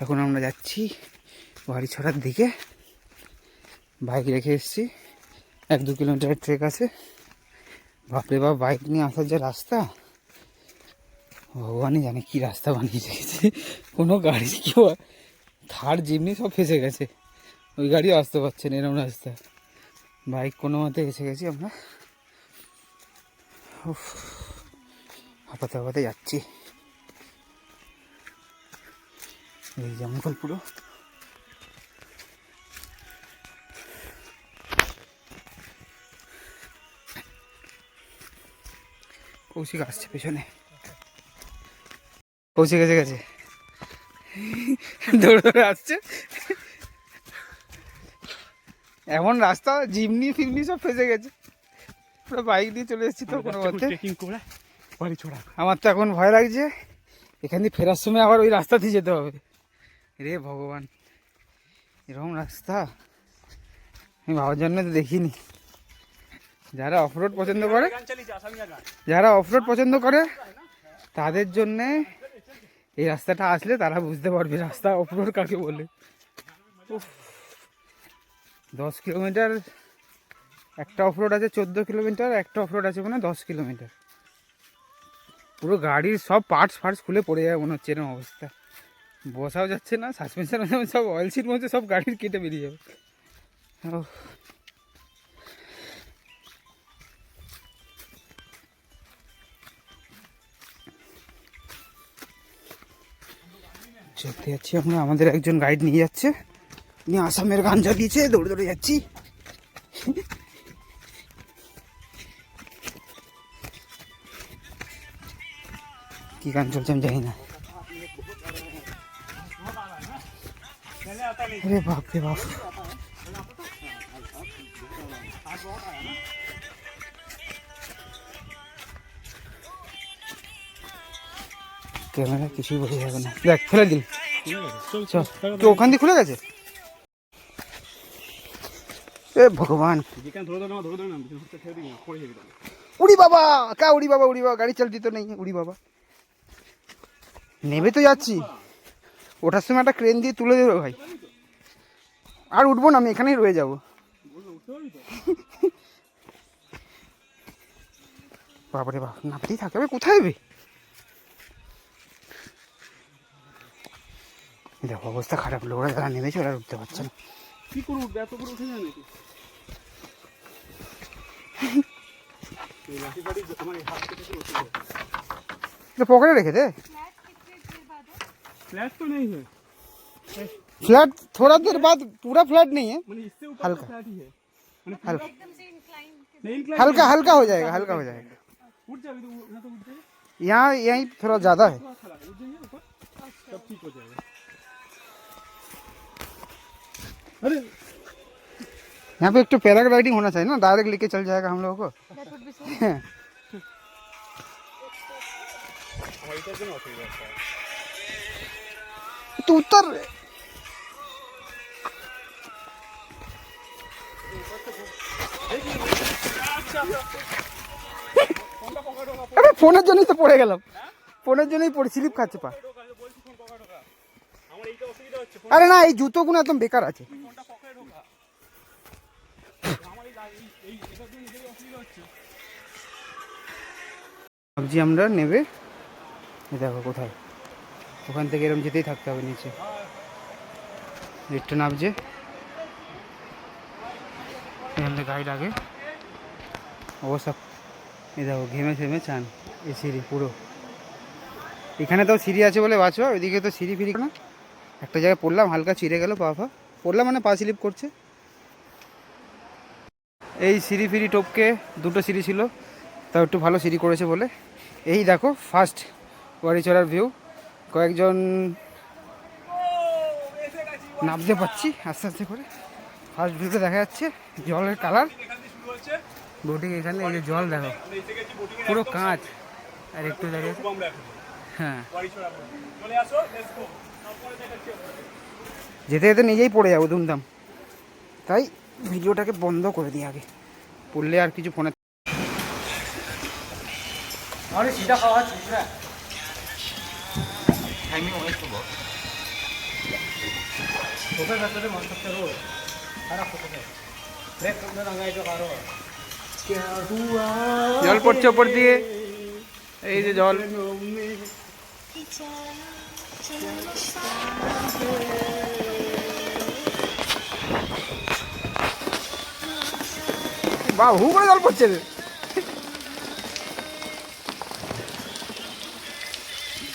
এখন আমরা যাচ্ছি বাড়ি ছড়ার দিকে। বাইক রেখে এসেছি, 1-2 কিলোমিটারের ট্রেক আছে। বাপরে বাপ, বাইক নিয়ে আসার যে রাস্তা, ভগবানই জানে কি রাস্তা বানিয়ে রেখেছে। কোনো গাড়ি কেউ, থার জিমনি সব ফেসে গেছে, ওই গাড়িও আসতে পারছে না এরকম রাস্তা। বাইক কোনো মতে এসে গেছি আমরা। হাঁপাতে হাঁপাতে যাচ্ছি, এই জঙ্গল পুরো। কৌশিক আসছে পেছনে, কৌশিক এসে গেছে, দৌড়ে দৌড়ে আসছে। এমন রাস্তা, জিমনি ফিমনি সব ফেসে গেছে, পুরো বাইক দিয়ে চলে এসেছি তো কোনো মতে। আমার তো এখন ভয় লাগছে, এখান দিয়ে ফেরার সময় আবার ওই রাস্তা দিয়ে যেতে হবে। রে ভগবান, এরকম রাস্তা আমি ভাবার জন্য তো দেখিনি। যারা অফরোড পছন্দ করে, তাদের জন্যে এই রাস্তাটা আসলে তারা বুঝতে পারবে রাস্তা অফরোড কাকে বলে। 10 কিলোমিটার একটা অফরোড আছে, 14 কিলোমিটার একটা অফরোড আছে, মানে 10 কিলোমিটার। পুরো গাড়ির সব পার্টস খুলে পড়ে যাবে মনে হচ্ছে, এরকম অবস্থা। বসাও যাচ্ছে না, সাসপেনশন সব অয়েল সিট মধ্যে সব গাড়ির কেটে বেরিয়ে যাবে। যেতে যাচ্ছি আমরা, আমাদের একজন গাইড নিয়ে যাচ্ছে, উনি আসামের গাঞ্জা দিয়েছে, দৌড়ে দৌড়ে যাচ্ছি। কি গান চলছে আমি জানি না। আরে বাপ রে বাপ, ক্যামেরা কিছুই বোঝা যাবে না। দেখ, ফেলে দিল, তো ওখান দিয়ে খুলে গেছে। এ ভগবান, উড়ি বাবা, কা উড়ি বাবা, উড়ি বাবা, গাড়ি চলতি তো নেই, উড়ি বাবা। নেবে তো যাচ্ছি, ওঠার সময় একটা ক্রেন দিয়ে তুলে দেবে ভাই। আর উঠবো না, আমি এখানেই রয়ে যাবো। বাবারে বাপ, নামতেই থাকে, কোথায় হবে? দেখো অবস্থা খারাপ, লোকরা যারা নেমেছে ওরা উঠতে পারছে না। কি করে উঠবে, এত করে উঠে যায় নাকি? पकड़े रखे थे। फ्लैट तो नहीं है, फ्लैट थोड़ा देर बाद, पूरा फ्लैट नहीं है, हल्का हल्का हल्का हो जाएगा, हल्का हो जाएगा। यहाँ यहीं थोड़ा ज्यादा है, सब ठीक हो जाएगा। अरे यहाँ पे एक तो पैराग्लाइडिंग होना चाहिए ना, डायरेक्ट लेके चल जाएगा हम लोगों को। तो उतर, अरे फोনের জন্যই তো পড়ে গেলাম, ফোনের জন্যই পড়ে স্লিপ খাচ্ছে পা। আরে না, এই জুতোগুলো একদম বেকার আছে। ভাবছি আমরা নেবে, দেখো কোথায়, ওখান থেকে এরকম যেতেই থাকতে হবে নিচে। একটু নামছে, এখান থেকে গাইড আগে অবস্থা, এই দেখো ঘেমে ঘেমে চান। এই সিঁড়ি পুরো, এখানে তো সিঁড়ি আছে বলে বাঁচো, ওইদিকে তো সিঁড়ি ফিরি না। একটা জায়গায় পড়লাম, হালকা চিড়ে গেল পা ফা, পড়লাম মানে পা স্লিপ করছে। এই সিঁড়ি ফিরি টপকে, দুটো সিঁড়ি ছিল, তাও একটু ভালো সিঁড়ি করেছে বলে। এই দেখো ফার্স্ট বাড়ি চড়ার ভিউ, কয়েকজন নামতে পারছি আস্তে আস্তে করে। ফার্স্ট ভিউটা দেখা যাচ্ছে, জলের কালার, বোটিং এখানে, এই যে জল দেখো পুরো কাঁচ, আর একটু দাঁড়িয়ে, হ্যাঁ যেতে যেতে নিজেই পড়ে যাবো ধুমধাম, তাই ভিডিওটাকে বন্ধ করে দিই আগে, পড়লে আর কিছু ফোনে। জল পড়ছে ওপর দিয়ে, এই যে জল। বা হু করে জল পড়ছে রে।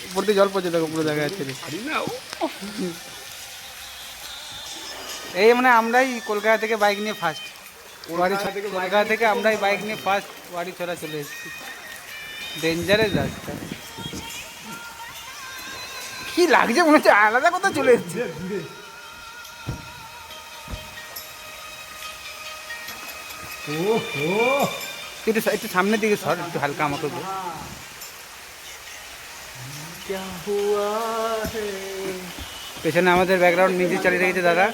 উপর দিয়ে জল পড়ছে, দেখো পুরো দেখা যাচ্ছে। এই মানে আমরাই কলকাতা থেকে বাইক নিয়ে ফার্স্ট, কলকাতা থেকে আমরাই বাইক নিয়ে ফার্স্ট বাড়ি ছড়া চলে এসেছি। ডেঞ্জারাস রাস্তা, কি লাগছে মনে হচ্ছে আলাদা কোথাও চলে এসেছে। একটু সামনের দিকে সর, একটু হালকা আমাকে বল। পেছনে আমাদের ব্যাকগ্রাউন্ড মিউজিক চালিয়ে রেখেছে দাদা।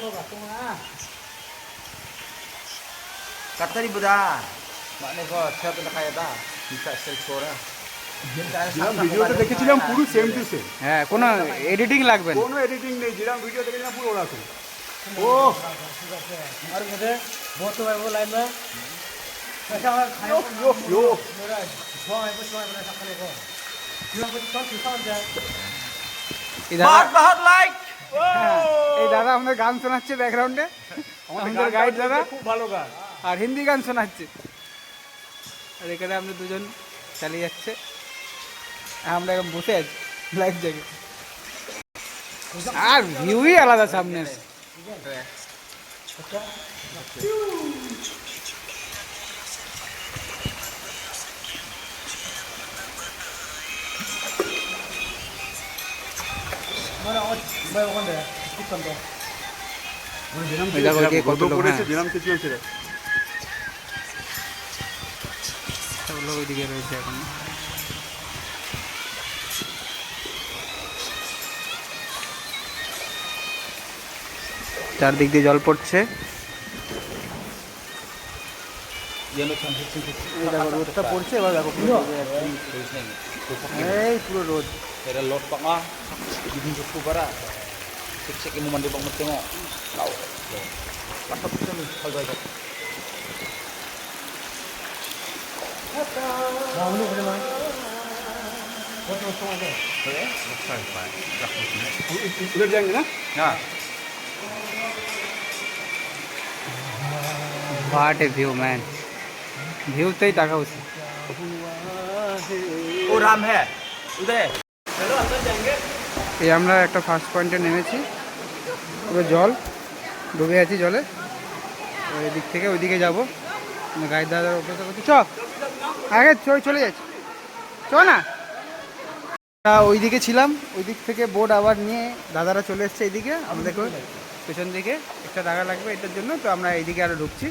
Katari buda, mana kau siapa nak kaya dah? Bisa sel suara. ভিডিওতে দেখেছিলাম পুরো সেম টু সেম, হ্যাঁ, কোনো এডিটিং লাগবে না। কোনো এডিটিং নেই, যেরকম ভিডিও দেখেছিলাম পুরো ওরকম। ও और मुझे बहुत है वो लाइन में। ऐसा खाया यो यो मेरा भाई बस भाई मेरा सकले को। ये कुछ तो किसान जाए। এই দাদা, बहुत लाइक। এই দাদা আমাদের গান শোনাচ্ছে ব্যাকগ্রাউন্ডে, আমাদের গাইড দাদা, খুব ভালো গান। আর হিন্দি গান শোনাচ্ছে। আর এখানে আমরা দুজন চালিয়ে যাচ্ছে, আমরা এখন বসে আছি লাইফ জ্যাকেট। আর ভিউই আলাদা সামনে। যেরকম কিছুলাম সেটা সব লোক ওইদিকে রয়েছে এখন। চারদিক দিয়ে জল পড়ছে। এই দেখো রোদটা পড়ছে, এবার দেখো এই পুরো রোদ। Era lot pak mah. Di buku bara. Cek ilmu mandi bang tengok. Kau. Pasal kita ni hal baik. Nah, ini bagaimana? Foto semua ada. Ya? উঠে যাবে না? Ya. What a view man, ভিউতেই টাকা উঠছে। Oh ram hai. Udah. এই আমরা একটা first পয়েন্টে নেমেছি, পুরো জল, ডুবে আছি জলে। ওই দিক থেকে ওইদিকে যাবো, গাইড দাদার অপেক্ষা করছি। চ আগে চলে যাচ্ছি, চ না। ওই দিকে ছিলাম, ওই দিক থেকে বোট আবার নিয়ে দাদারা চলে এসছে এইদিকে। আমাদেরকে পেছন দিকে একটা টাকা লাগবে এটার জন্য, তো আমরা এইদিকে আরও ঢুকছি।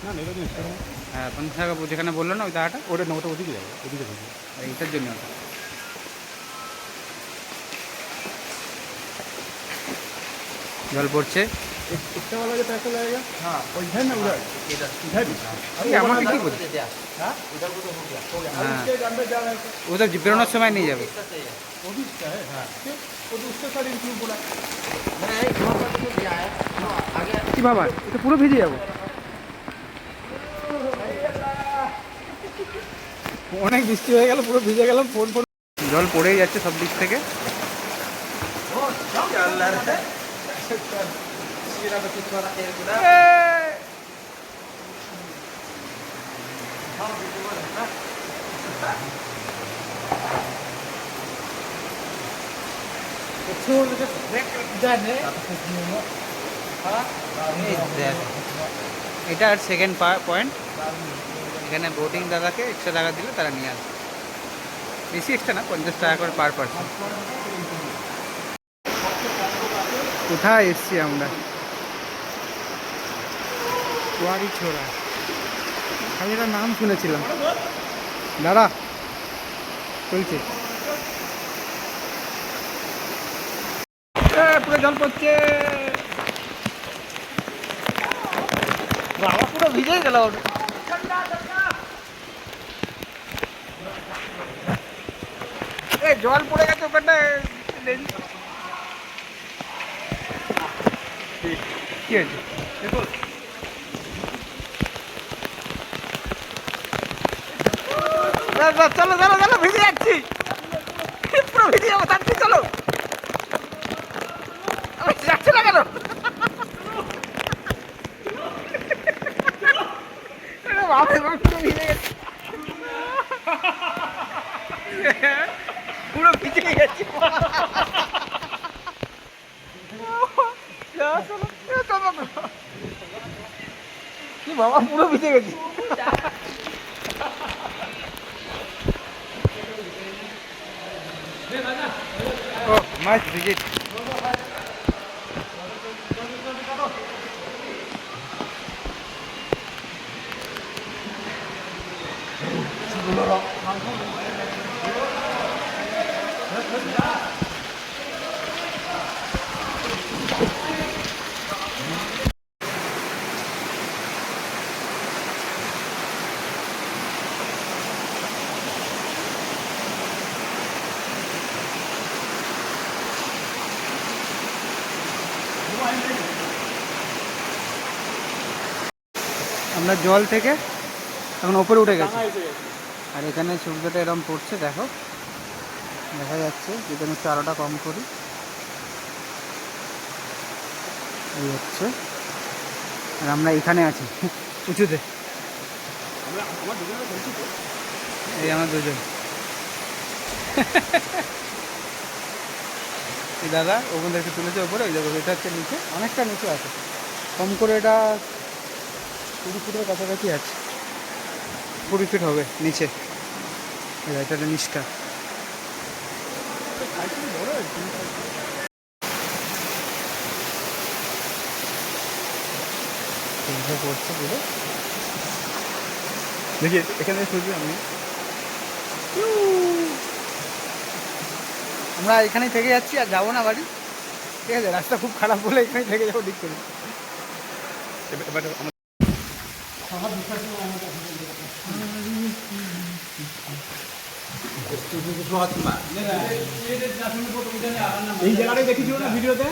হ্যাঁ, 50 টাকা যেখানে বললো না ওই টাকাটা, ওটা না, ওটা ওদিকে যাবে, ওদিকে যাবে। এইটার জন্য জল পড়ছে। इसका वाला जो पैसा लगेगा हाँ. इधर ना उधर Idah. इधर আমাকে কি বলছে? Hah? Udah udah हो गया. हो गया. হ্যাঁ, इसके अंदर जा रहा है ও তো বেরোনোর সময় নিয়ে যাবে। Kita saja. वो भी इसका है। हाँ, वो तो उसके साथ इंक्लूड बोला। नहीं, वहाँ पर तो दिया है. हाँ, आगे. কি বাবা, এটা পুরো ভিজে যাবো। অনেক বৃষ্টি হয়ে গেল, পুরো ভিজে গেলাম। ফোন জল পড়েই যাচ্ছে সব দিক থেকে। Kira betul suara air kuda. Betul itu break dan এটা আর সেকেন্ড পয়েন্ট। এখানে বোটিং দাদাকে এক্সট্রা টাকা দিলে তারা নিয়ে আসবে, বেশি এক্সট্রা না, 50 টাকা করে পার পারসন। কোথায় এসছি আমরা? ওয়ারি ছোড়া, আমি এটার নাম শুনেছিলাম। দাদা চলছে, পুরো জল পড়ছে, বাবা পুরো ভিজেই গেল। জল পড়ে গেছে ওখানটায়। কি আছে চলো চলো চলো ভিজে যাচ্ছি পুরো ভিজে যাবো থাকছি চলো যাচ্ছে না কেন পুরো ভিজে গেছে কি বাবা পুরো ভিজে গেছি ও নাইস ভিজিট আমরা জল থেকে এখন ওপরে উঠে গেছি আর এখানে সূর্যটা এরকম পড়ছে দেখো দেখা যাচ্ছে যদি আমি একটু আলোটা কম করি এই হচ্ছে আর আমরা এখানে আছি উঁচুতে এই আমার দুজন এই দাদা ওখান থেকে তুলেছে ওপরে ওই দেখো এটা হচ্ছে নিচে অনেকটা নিচে আছে কম করে এটা 20 ফুটের কাছাকাছি আছে 20 ফিট হবে নিচে এটা নিচটা পড়ছে পুরো দেখি এখানে শুধু আমরা এখানেই থেকে যাচ্ছি আর যাবো না বাড়ি ঠিক আছে রাস্তা খুব খারাপ বলে এখানেই থেকে যাবো ঠিক করে এই জায়গাটাই দেখেছিল না ভিডিওতে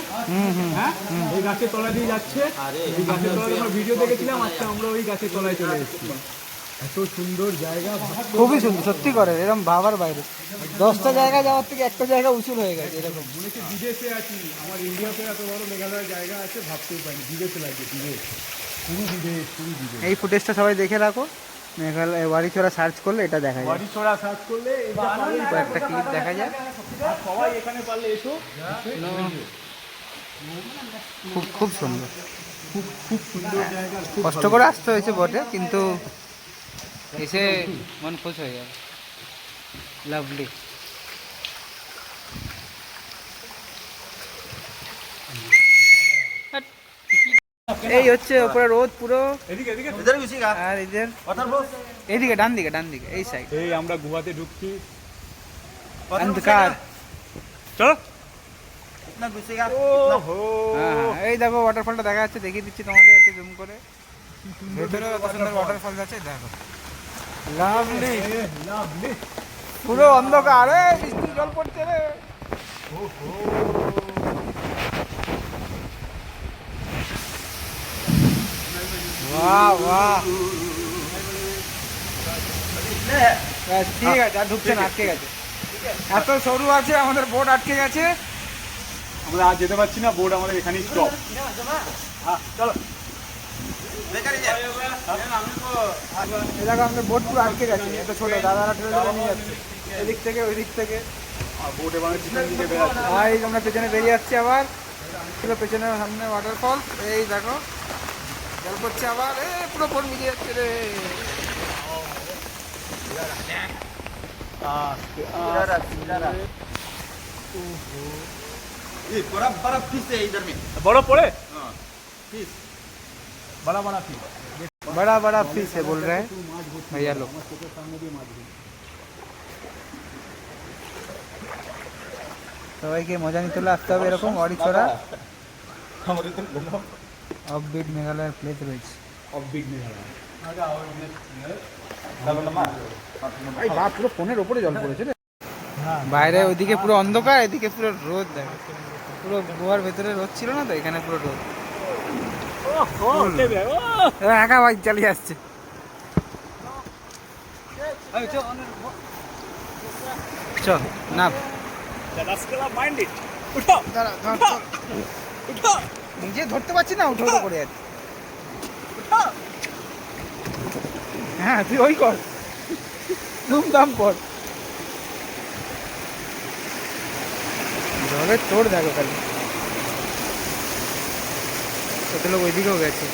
হ্যাঁ ওই গাছের তলায় দিয়ে যাচ্ছে এই গাছের তলায় আমরা ভিডিও দেখেছিলাম আজকে আমরা ওই গাছের তলায় চলে এসেছি এত সুন্দর জায়গা খুবই সুন্দর সত্যি করে এরকম ভাবার বাইরে 10টা জায়গা যাওয়ার থেকে একটা জায়গা উঁচু হয়ে গেছে এরকম মনে হচ্ছে বিদেশে আছি আমার ইন্ডিয়াতে এত বড় মেঘালয় জায়গা আছে ভাবতেই পারিনি বিদেশে লাগছে বিদেশ পুরো বিদেশ পুরো বিদেশ এই ফুটেজটা সবাই দেখে রাখো মেঘালয় বাড়িচোরা সার্চ করলে এটা দেখা যায় বাড়িছড়া সার্চ করলে একটা ক্লিপ দেখা যায় সবাই এখানে পারলে এসো খুব খুব সুন্দর খুব সুন্দর জায়গা কষ্ট করে আসতে হয়েছে বটে কিন্তু এসে মন খুশ হয়ে যাবে লাভলি এই হচ্ছে উপরে রোদ পুরো এদিকে এদিকে আর এদের এইদিকে ডান দিকে এই সাইড এই আমরা গুহাতে ঢুকছি অন্ধকার চলো হ্যাঁ এই দেখো ওয়াটারফলটা দেখা যাচ্ছে দেখিয়ে দিচ্ছি তোমাদের একটু জুম করে ভেতরে কত সুন্দর ওয়াটারফল আছে দেখো লাভলি লাভলি পুরো অন্ধকার রে বৃষ্টি জল পড়ছে রে বাহ বাহ ঠিক আছে আর ঢুকছে না আটকে গেছে এত সরু আছে আমাদের বোট আটকে গেছে আমরা আজ যেতে পারছি না বোর্ড আমাদের এখানেই স্টপ চলো এই দেখো আমাদের বোট পুরো আটকে গেছে এত ছোট দাদারা ঠেলে ঠেলে নিয়ে যাচ্ছে এদিক থেকে ওই দিক থেকে বোর্ডে মানে পিছন দিকে বেড়াচ্ছে এই আমরা পেছনে বেরিয়ে যাচ্ছি আবার পুরো পেছনে সামনে ওয়াটারফল এই দেখো জল পড়ছে আবার এ পুরো বোট মিলিয়ে যাচ্ছে রে বড় পড়ে बड़ा बड़ा फिश बड़ा बड़ा फिश है बोल रहे हैं भैया लोग সবাইকে মজা নিতে হলে আসতে হবে এরকম বাড়িছড়া অফবিট মেঘালয়ের প্লেস রয়েছে অফবিট মেঘালয় পুরো ফোনের ওপরে জল পড়েছে রে বাইরে ওইদিকে পুরো অন্ধকার এদিকে পুরো রোদ দেখো পুরো গোয়ার ভেতরে রোদ ছিল না তো এখানে পুরো রোদ একা বাইক চালিয়ে আসছে। চল না নিজে ধরতে পারছি না, উঠো উঠো করে যাচ্ছে। হ্যাঁ তুই ওই কর, ধুমধাম কর। জলের তোর দেখো খালি, কত লোক ওইদিকেও গেছে।